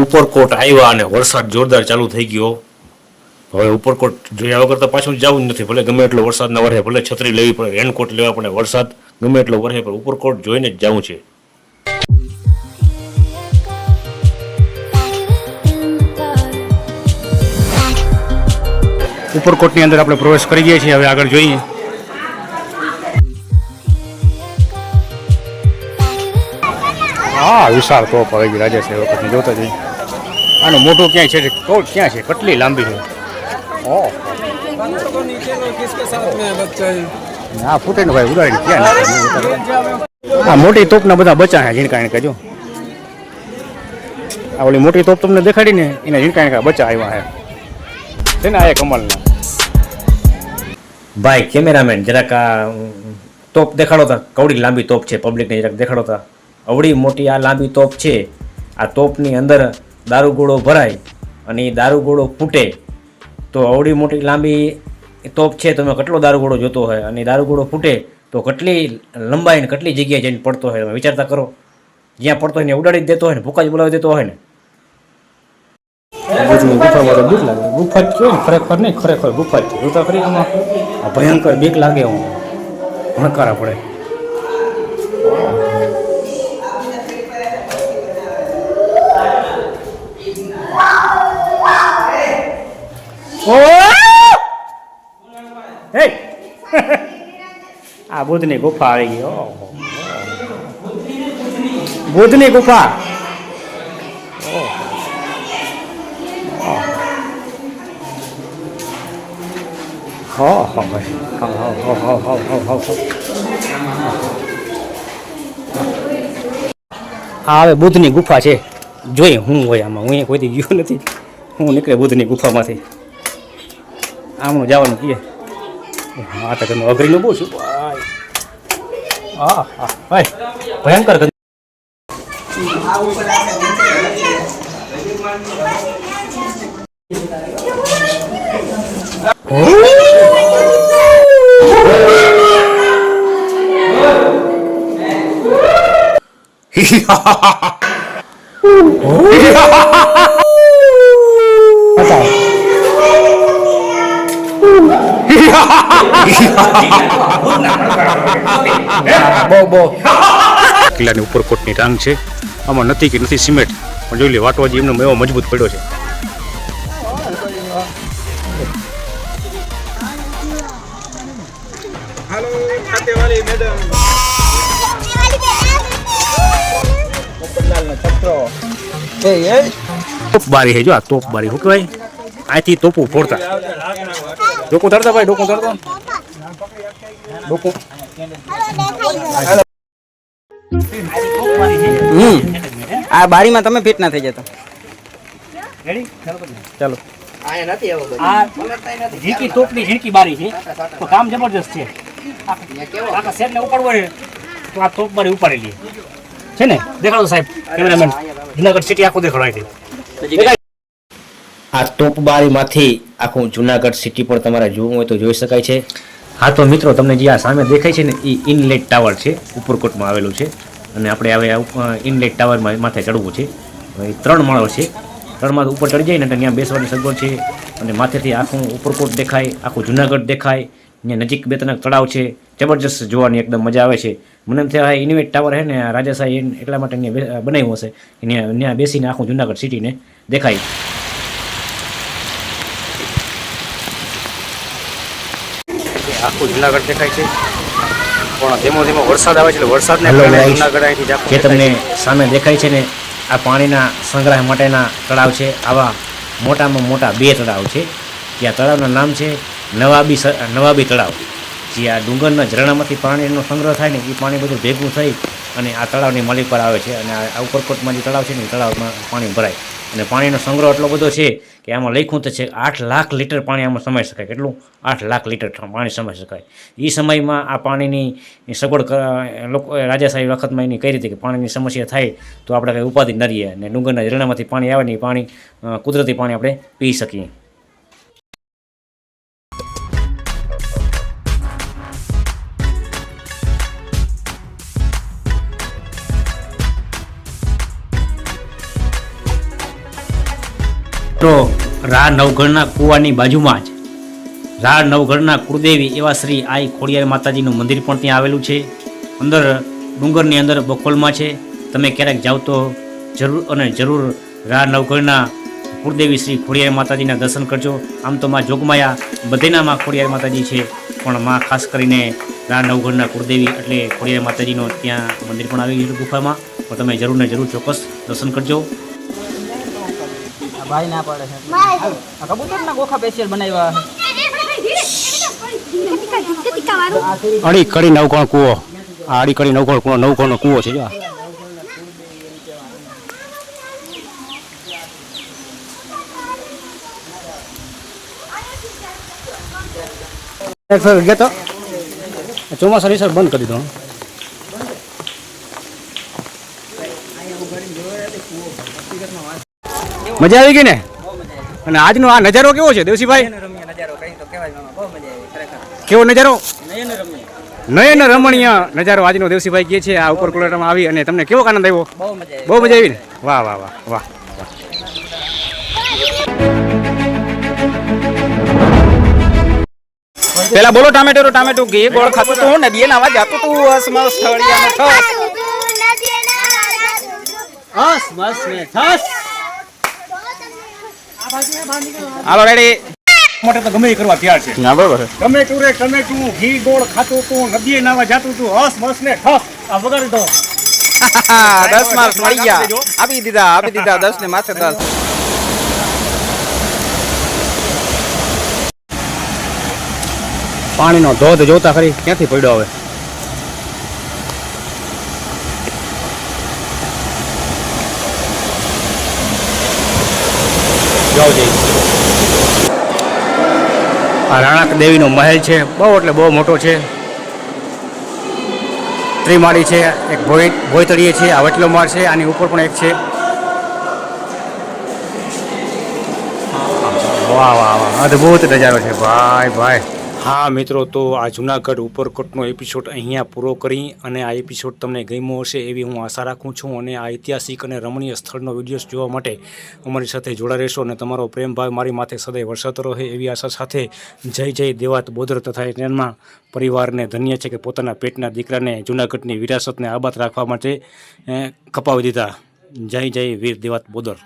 ઉપરકોટ આવ્યા અને વરસાદ જોરદાર ચાલુ થઈ ગયો. હવે ઉપરકોટ જોયા વગર તો પાછું જવું જ નથી. ભલે ગમે એટલો વરસાદ ના વરસે, ભલે છત્રી લેવી પડે, રેનકોટ લેવા પડે, વરસાદ ગમે એટલો વરસે, પણ ઉપરકોટ જોઈને જ જવું છે. ઉપરકોટની અંદર આપણે પ્રવેશ કરી ગયા છીએ. હવે આગળ જોઈએ. હા, વિશાળ તોપ આવી ગઈ રાજેશ્રી વખતની. જોતા જઈએ આનું મોટું ક્યાંય છે, કોટ ક્યાં છે, કેટલી લાંબી છે. હા, ફૂટેને ભાઈ ઉડાડી ક્યાં. હા, મોટી તોપના બધા બચા છે ઝીણકા ઝીણકા. જો આ ઓલી મોટી તોપ તમને દેખાડી ને, એના ઝીણકા ઝીણકા બચા આવ્યા છે ને. આ કમલના ભાઈ કેમેરામેન જરાક આ તોપ દેખાડો તા. કવડી લાંબી તોપ છે, પબ્લિકને જરાક દેખાડો તા. અવડી મોટી આ લાંબી તોપ છે. આ તોપની અંદર દારૂગોળો ભરાય અને એ દારૂગોળો ફૂટે તો અવડી મોટી લાંબી તોપ છે. તમે કેટલો દારૂગોળો જોતો હોય અને દારૂગોળો ફૂટે તો કેટલી લંબાઈ ને કેટલી જગ્યાએ જઈને પડતો હોય. તમે વિચારતા કરો. જ્યાં પડતો હોય ને ઉડાડી જ દેતો હોય ને, ભૂકા જ બોલાવી દેતો હોય ને. ગુફામાં બીક લાગે. ગુફા જ કયો ને, ખરેખર નહીં, ખરેખર ગુફા જ છે. જોતા ખરી આમાં ભયંકર બીક લાગે. હું ભણકારા પડે. આ બુદ્ધની ગુફા આવી ગઈ. બુદ્ધની ગુફા. હા, હવે બુદ્ધની ગુફા છે. જોઈએ હું હોય આમાં. હું કોઈથી ગયો નથી. હું નીકળે બુદ્ધની ગુફામાંથી. આમનું જવાનું કીએ. હા, તો તમે અઘરીનું બહુ છું. હા હા ભાઈ, ભયંકર. કિલ્લાની ઉપરકોટની ટાંગ છે. આમાં નથી કે નથી સિમેન્ટ, પણ જોઈ લે વાટવાજી એમનો એવો મજબૂત પડ્યો છે. તોપ બારી છે. જો આ તોપ બારી શું કહેવાય? અહીંથી તોપું ફોડતા. ડોકું ધરતા ભાઈ, ડોકું ધરતો. ડોકું આ બારીમાં તમે ફિટ ના થઈ જતા. ચાલો. ઝીણકી તોપની ઝીણકી બારી છે તો કામ જબરજસ્ત છે. આખા સેટને ઉપાડવો હોય તો આ તોપ બારી ઉપાડી લઈએ છે ને. દેખાડો સાહેબ, કેમેરામેન. જુનાગઢ સિટી આખું દેખાડો. આ તોપ બારીમાંથી આખું જુનાગઢ સિટી પર તમારે જોવું હોય તો જોઈ શકાય છે. હા તો મિત્રો, તમને જે આ સામે દેખાય છે ને, એ ઇનલેટ ટાવર છે, ઉપરકોટમાં આવેલું છે. અને આપણે હવે ઇનલેટ ટાવરમાં માથે ચડવું છે. 3 માળો છે. 3 માળ ઉપર ચડી જાય ને તો ત્યાં બેસવાની સગવડ છે. અને માથેથી આખું ઉપરકોટ દેખાય, આખું જુનાગઢ દેખાય. ત્યાં નજીક 2-3 તળાવ છે. જબરજસ્ત જોવાની એકદમ મજા આવે છે. મને એમ થયા ઇનવેટ ટાવર છે ને રાજાશાહી એટલા માટે ત્યાં બનાવ્યું હશે. ત્યાં બેસીને આખું જુનાગઢ સિટીને દેખાય. આખું જુનાગઢ દેખાય છે. પણ ધીમો ધીમો વરસાદ આવે છે એટલે વરસાદને જુનાગઢ અહીંથી જે તમને સામે દેખાય છે ને, આ પાણીના સંગ્રહ માટેના તળાવ છે. આવા મોટામાં મોટા 2 તળાવ છે. જે આ તળાવનું નામ છે નવાબી તળાવ. જે આ ડુંગરના ઝરણામાંથી પાણીનો સંગ્રહ થાય ને, એ પાણી બધું ભેગું થઈ અને આ તળાવની માલિક પર આવે છે. અને આ ઉપરકોટમાં જે તળાવ છે ને, એ તળાવમાં પાણી ભરાય. અને પાણીનો સંગ્રહ એટલો બધો છે કે આમાં લખ્યું તો છે 8 લાખ લીટર પાણી આમાં સમાઈ શકાય. કેટલું? 8 લાખ લીટર પાણી સમાઈ શકાય. એ સમયમાં આ પાણીની સગવડ લોકો રાજાશાહી વખતમાં એની કઈ રીતે કે પાણીની સમસ્યા થાય તો આપણે કંઈ ઉપાધિ ન રહીએ. અને ડુંગરના ઝરણામાંથી પાણી આવે ને, એ પાણી કુદરતી પાણી આપણે પી શકીએ. તો રા નવઘણના કૂવાની બાજુમાં જ રા નવઘણના કુળદેવી એવા શ્રી આઈ ખોડિયાર માતાજીનું મંદિર પણ ત્યાં આવેલું છે. અંદર ડુંગરની અંદર બખોલમાં છે. તમે ક્યારેક જાઓ તો જરૂર રા નવઘણના કુળદેવી શ્રી ખોડિયાર માતાજીના દર્શન કરજો. આમ તો માં જોગમાયા બધેના માં ખોડિયાર માતાજી છે, પણ માં ખાસ કરીને રા નવઘણના કુળદેવી એટલે ખોડિયાર માતાજીનો ત્યાં મંદિર પણ આવી ગયું ગુફામાં. પણ તમે જરૂર ને જરૂર ચોક્કસ દર્શન કરજો. ભાઈ ના પડે છે. આ કબૂતરના ગોખા સ્પેશિયલ બનાવ્યા છે. અડી કડી નવકોણ કૂવો, આ અડી કડી નવકોણ કૂવો, નવકોણનો કૂવો છે. જો ગયા તો ચોમાસા રીસર બંધ કરી દીધો. મજા આવી ગઈ ને? અને આજનો આ નજારો કેવો છે દેવસીભાઈ? કેવો નજારો? નયન રમણીય નજારો આજનો દેવસીભાઈ કહે છે. આ ઉપર કોલેટમાં આવી અને તમને કેવો આનંદ આવ્યો? બહુ મજા આવી ને? વાહ વાહ વાહ વાહ. પેલા બોલો ટામેટું ઘી ગોળ ખાતું તું ને દિયે નાવા જાતું તું અસમસ થળિયા ને ઠસ. હાલો રેડી. મોટે તો ગમે એ કરવા તૈયાર છે. ના બરોબર. ટમેટું ઘી ગોળ ખાતું તું નદીએ નાવા જાતું તું હસ બસ ને ઠસ. આ વગાડી દો. 10 માર્ક મળી ગયા. આપી દીધા 10 ને માથે 10. પાણીનો ધોધ જોતા ખરી ક્યાંથી પડ્યો હવે? આ રાણક દેવીનો મહેલ છે. બહુ એટલે બહુ મોટો છે. ત્રિમાળી છે. એક ભોયતળીએ છે. આ વટલો માળ છે. આની ઉપર પણ એક છે. વાહ વાહ વાહ, અદ્ભુત નજારો છે ભાઈ. હા મિત્રો, તો આ જૂનાગઢ ઉપરકોટનો એપિસોડ અહીંયા પૂરો કરી અને આ એપિસોડ તમને ગમ્યો હશે એવી હું આશા રાખું છું. અને આ ઐતિહાસિક અને રમણીય સ્થળનો વિડીયોઝ જોવા માટે અમારી સાથે જોડા રહેશો અને તમારો પ્રેમ ભાવ મારી માથે સદાય વરસાતો રહે એવી આશા સાથે જય દેવાત બોદર તથા એમાં પરિવારને ધન્ય છે કે પોતાના પેટના દીકરાને જૂનાગઢની વિરાસતને આબાદ રાખવા માટે કપાવી દીધા. જય વીર દેવાત બોદર.